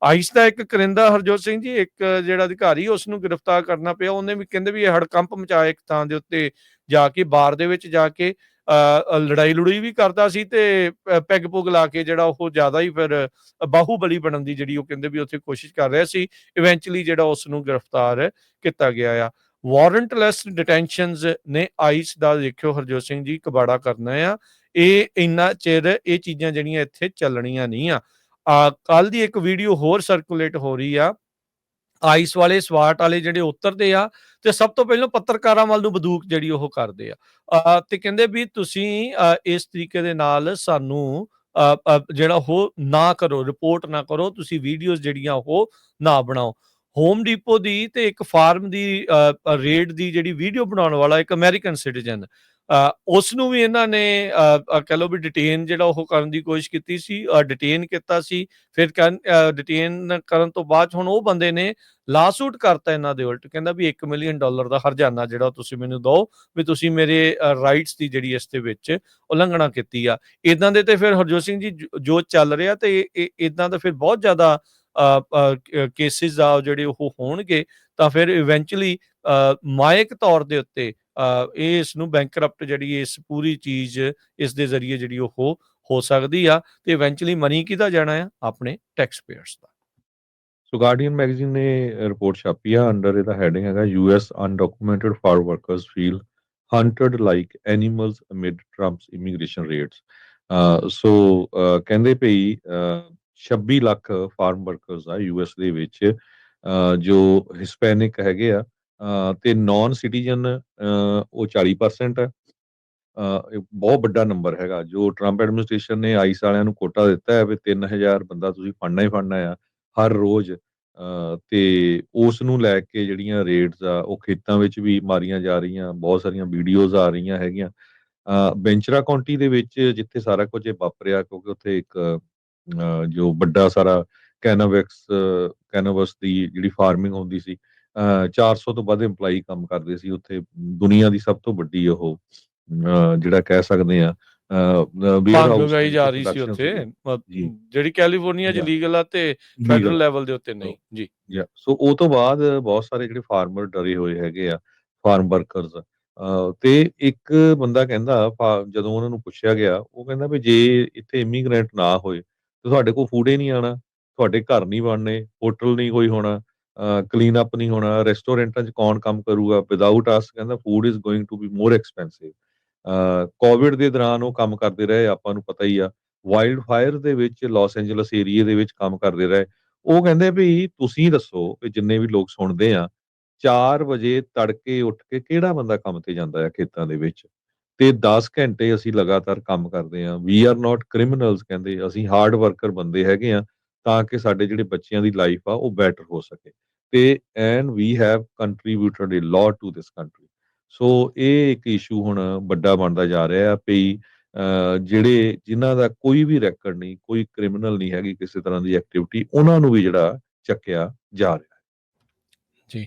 Ice ਦਾ ਇੱਕ ਕਰਿੰਦਾ ਹਰਜੋਤ ਸਿੰਘ ਜੀ, ਇੱਕ ਜਿਹੜਾ ਅਧਿਕਾਰੀ ਉਸਨੂੰ ਗ੍ਰਿਫਤਾਰ ਕਰਨਾ ਪਿਆ। ਉਹਨੇ ਵੀ ਕਹਿੰਦੇ ਵੀ ਇਹ ਹੜਕੰਪ ਮਚਾਇਆ ਇੱਕ ਥਾਂ ਦੇ ਉੱਤੇ ਜਾ ਕੇ, ਬਾਰ ਦੇ ਵਿੱਚ ਜਾ ਕੇ ਲੜਾਈ ਲੜੂਈ ਵੀ ਕਰਦਾ ਸੀ ਤੇ ਪੈਗ ਪੁਗ ਲਾ ਕੇ ਜਿਹੜਾ ਉਹ ਜ਼ਿਆਦਾ ਹੀ ਫਿਰ ਬਾਹੂਬਲੀ ਬਣਨ ਦੀ ਜਿਹੜੀ ਉਹ ਕਹਿੰਦੇ ਵੀ ਉੱਥੇ ਕੋਸ਼ਿਸ਼ ਕਰ ਰਿਹਾ ਸੀ। ਇਵੈਂਚੁਅਲੀ ਜਿਹੜਾ ਉਸ ਨੂੰ ਗ੍ਰਿਫਤਾਰ ਕੀਤਾ ਗਿਆ ਆ। ਵਾਰੰਟਲੈਸ ਡਿਟੈਂਸ਼ਨਸ ਨੇ ਆਈਸ ਦਾ ਦੇਖਿਓ ਹਰਜੋਤ ਸਿੰਘ ਜੀ ਕਬਾੜਾ ਕਰਨਾ ਆ। ਇਹ ਇੰਨਾ ਚਿਰ ਇਹ ਚੀਜ਼ਾਂ ਜਿਹੜੀਆਂ ਇੱਥੇ ਚੱਲਣੀਆਂ ਨਹੀਂ ਆ। ਕੱਲ ਦੀ ਇੱਕ ਵੀਡੀਓ ਹੋਰ ਸਰਕੂਲੇਟ ਹੋ ਰਹੀ ਆ, ਆਈਸ ਵਾਲੇ ਸਵਾਟ ਵਾਲੇ ਜਿਹੜੇ ਉਤਰਦੇ ਆ ਤੇ ਸਭ ਤੋਂ ਪਹਿਲਾਂ ਪੱਤਰਕਾਰਾਂ ਵੱਲ ਨੂੰ ਬੰਦੂਕ ਜਿਹੜੀ ਉਹ ਕਰਦੇ ਆ ਤੇ ਕਹਿੰਦੇ ਵੀ ਤੁਸੀਂ ਇਸ ਤਰੀਕੇ ਦੇ ਨਾਲ ਸਾਨੂੰ ਜਿਹੜਾ ਉਹ ਨਾ ਕਰੋ, ਰਿਪੋਰਟ ਨਾ ਕਰੋ, ਤੁਸੀਂ ਵੀਡੀਓਜ਼ ਜਿਹੜੀਆਂ ਉਹ ਨਾ ਬਣਾਓ। ਹੋਮ ਡੀਪੋ ਦੀ ਤੇ ਇੱਕ ਫਾਰਮ ਦੀ ਰੇਡ ਦੀ ਜਿਹੜੀ ਵੀਡੀਓ ਬਣਾਉਣ ਵਾਲਾ ਇੱਕ ਅਮਰੀਕਨ ਸਿਟੀਜ਼ਨ, ਉਸ ਨੂੰ ਵੀ ਇਹਨਾਂ ਨੇ ਕਹਿ ਲਓ ਵੀ ਡਿਟੇਨ ਜਿਹੜਾ ਉਹ ਕਰਨ ਦੀ ਕੋਸ਼ਿਸ਼ ਕੀਤੀ ਸੀ, ਡਿਟੇਨ ਕੀਤਾ ਸੀ। ਫਿਰ ਡਿਟੇਨ ਕਰਨ ਤੋਂ ਬਾਅਦ ਹੁਣ ਉਹ ਬੰਦੇ ਨੇ ਲਾਸੂਟ ਕਰਤਾ ਇਹਨਾਂ ਦੇ ਉਲਟ, ਕਹਿੰਦਾ ਵੀ $1 ਮਿਲੀਅਨ ਦਾ ਹਰਜਾਨਾ ਜਿਹੜਾ ਤੁਸੀਂ ਮੈਨੂੰ ਦਿਓ, ਵੀ ਤੁਸੀਂ ਮੇਰੇ ਰਾਈਟਸ ਦੀ ਜਿਹੜੀ ਇਸ ਦੇ ਵਿੱਚ ਉਲੰਘਣਾ ਕੀਤੀ ਆ। ਇਦਾਂ ਦੇ ਤੇ ਫਿਰ ਹਰਜੋਤ ਸਿੰਘ ਜੀ ਜੋ ਚੱਲ ਰਿਹਾ ਤੇ ਇਦਾਂ ਦਾ ਫਿਰ ਬਹੁਤ ਜ਼ਿਆਦਾ ਕੇਸਿਸ ਆ ਜਿਹੜੇ ਉਹ ਹੋਣਗੇ ਤਾਂ ਫਿਰ ਇਵੈਂਚੁਅਲੀ ਮਾਇਕ ਤੌਰ ਦੇ ਉੱਤੇ ਇਹ ਇਸ ਨੂੰ ਬੈਂਕਰਪਟ ਜਿਹੜੀ ਇਸ ਪੂਰੀ ਚੀਜ਼ ਇਸ ਦੇ ਜ਼ਰੀਏ ਜਿਹੜੀ ਉਹ ਹੋ ਸਕਦੀ ਆ ਤੇ ਇਵੈਂਚੁਅਲੀ ਮਨੀ ਕਿਹਦਾ ਜਾਣਾ ਆ? ਆਪਣੇ ਟੈਕਸ ਪੇਅਰਸ ਦਾ। ਸੋ ਗਾਰਡੀਅਨ ਮੈਗਜ਼ੀਨ ਨੇ ਰਿਪੋਰਟ ਛਾਪੀ ਆ, ਅੰਡਰ ਇਹਦਾ ਹੈਡਿੰਗ ਹੈਗਾ US undocumented farm workers feel hunted like animals amid Trump's immigration raids. So ਕਹਿੰਦੇ ਭਈ 26 ਲੱਖ ਫਾਰਮ ਵਰਕਰਸ ਆ ਯੂਐਸ ਦੇ ਵਿੱਚ ਜੋ ਹਿਸਪੈਨਿਕ ਹੈਗੇ ਆ ਤੇ ਨਾਨ ਸਿਟੀਜ਼ਨ ਉਹ 40% ਹੈ। ਇਹ ਬਹੁਤ ਵੱਡਾ ਨੰਬਰ ਹੈਗਾ ਜੋ ਟਰੰਪ ਐਡਮਿਨਿਸਟ੍ਰੇਸ਼ਨ ਨੇ ਆਈਸ ਵਾਲਿਆਂ ਨੂੰ ਕੋਟਾ ਦਿੱਤਾ ਹੈ ਵੀ 3000 ਬੰਦਾ ਤੁਸੀਂ ਫੜਨਾ ਹੀ ਫੜਨਾ ਆ ਹਰ ਰੋਜ਼। ਤੇ ਉਸ ਨੂੰ ਲੈ ਕੇ ਜਿਹੜੀਆਂ ਰੇਟਸ ਆ ਉਹ ਖੇਤਾਂ ਵਿੱਚ ਵੀ ਮਾਰੀਆਂ ਜਾ ਰਹੀਆਂ, ਬਹੁਤ ਸਾਰੀਆਂ ਵੀਡੀਓਜ਼ ਆ ਰਹੀਆਂ ਹੈਗੀਆਂ। ਬੈਂਚਰਾ ਕਾਉਂਟੀ ਦੇ ਵਿੱਚ ਜਿੱਥੇ ਸਾਰਾ ਕੁਝ ਇਹ ਵਾਪਰਿਆ, ਕਿਉਂਕਿ ਉੱਥੇ ਇੱਕ ਜੋ ਵੱਡਾ ਸਾਰਾ ਕੈਨਵਸ ਦੀ ਜਿਹੜੀ ਫਾਰਮਿੰਗ ਹੁੰਦੀ ਸੀ, 400 ਤੋਂ ਵੱਧ EMPLOYEE ਕੰਮ ਕਰਦੇ ਸੀ ਉੱਥੇ। ਦੁਨੀਆ ਦੀ ਸਭ ਤੋਂ ਵੱਡੀ ਉਹ ਜਿਹੜਾ ਕਹਿ ਸਕਦੇ ਆ ਭੰਗ ਉਗਾਈ ਜਾ ਰਹੀ ਸੀ ਉੱਥੇ, ਜਿਹੜੀ ਕੈਲੀਫੋਰਨੀਆ 'ਚ ਲੀਗਲ ਆ ਤੇ ਫੈਡਰਲ ਲੈਵਲ ਦੇ ਉੱਤੇ ਨਹੀਂ ਜੀ। ਸੋ ਉਹ ਤੋਂ ਬਾਅਦ ਬਹੁਤ ਸਾਰੇ ਜਿਹੜੇ ਫਾਰਮਰ ਡਰੇ ਹੋਏ ਹੈਗੇ ਆ, ਫਾਰਮ ਵਰਕਰਸ। ਤੇ ਇੱਕ ਬੰਦਾ ਕਹਿੰਦਾ ਜਦੋਂ ਉਹਨਾਂ ਨੂੰ ਪੁੱਛਿਆ ਗਿਆ, ਉਹ ਕਹਿੰਦਾ ਵੀ ਜੇ ਇੱਥੇ ਇਮੀਗ੍ਰੈਂਟ ਨਾ ਹੋਏ ਤੇ ਤੁਹਾਡੇ ਕੋਲ ਫੂਡ ਹੀ ਨਹੀਂ ਆਉਣਾ, ਤੁਹਾਡੇ ਘਰ ਨਹੀਂ ਬਣਨੇ, ਹੋਟਲ ਨਹੀਂ ਕੋਈ ਹੋਣਾ, ਕਲੀਨ ਅਪ ਨਹੀਂ ਹੋਣਾ, ਰੈਸਟੋਰੈਂਟਾਂ 'ਚ ਕੌਣ ਕੰਮ ਕਰੂਗਾ ਵਿਦਆਊਟ ਅਸ। ਕਹਿੰਦਾ food is going to be more expensive. Covid ਦੇ ਦੌਰਾਨ ਉਹ ਕੰਮ ਕਰਦੇ ਰਹੇ, ਆਪਾਂ ਨੂੰ ਪਤਾ ਹੀ ਆ। ਵਾਈਲਡ ਫਾਇਰ ਦੇ ਵਿੱਚ ਲਾਸ ਐਂਜਲਸ ਏਰੀਏ ਦੇ ਵਿੱਚ ਕੰਮ ਕਰਦੇ ਰਹੇ। ਉਹ ਕਹਿੰਦੇ ਵੀ ਤੁਸੀਂ ਦੱਸੋ ਵੀ ਜਿੰਨੇ ਵੀ ਲੋਕ ਸੁਣਦੇ ਆ, 4 ਵਜੇ ਤੜਕੇ ਉੱਠ ਕੇ ਕਿਹੜਾ ਬੰਦਾ ਕੰਮ ਤੇ ਜਾਂਦਾ ਹੈ ਖੇਤਾਂ ਦੇ ਵਿੱਚ, ਤੇ 10 ਘੰਟੇ ਅਸੀਂ ਲਗਾਤਾਰ ਕੰਮ ਕਰਦੇ ਆ। ਵੀ ਆਰ ਨਾਟ ਕ੍ਰਿਮੀਨਲਸ, ਕਹਿੰਦੇ ਅਸੀਂ ਹਾਰਡ ਵਰਕਰ ਬੰਦੇ ਹੈਗੇ ਆ ਤਾਂ ਕਿ ਸਾਡੇ ਜਿਹੜੇ ਬੱਚਿਆਂ ਦੀ ਲਾਈਫ ਆ ਉਹ ਬੈਟਰ ਹੋ ਸਕੇ। ਤੇ and we have contributed a lot to this country. So ਇਹ ਇੱਕ ਇਸ਼ੂ ਹੁਣ ਵੱਡਾ ਬਣਦਾ ਜਾ ਰਿਹਾ ਪਈ। ਜਿਹੜੇ ਜਿਨ੍ਹਾਂ ਦਾ ਕੋਈ ਵੀ ਰੈਕਡ ਨਹੀਂ, ਕੋਈ ਕ੍ਰਿਮੀਨਲ ਨਹੀਂ ਹੈਗੀ ਕਿਸੇ ਤਰ੍ਹਾਂ ਦੀ ਐਕਟੀਵਿਟੀ, ਉਹਨਾਂ ਨੂੰ ਵੀ ਜਿਹੜਾ ਚੱਕਿਆ ਜਾ ਰਿਹਾ। ਜੀ।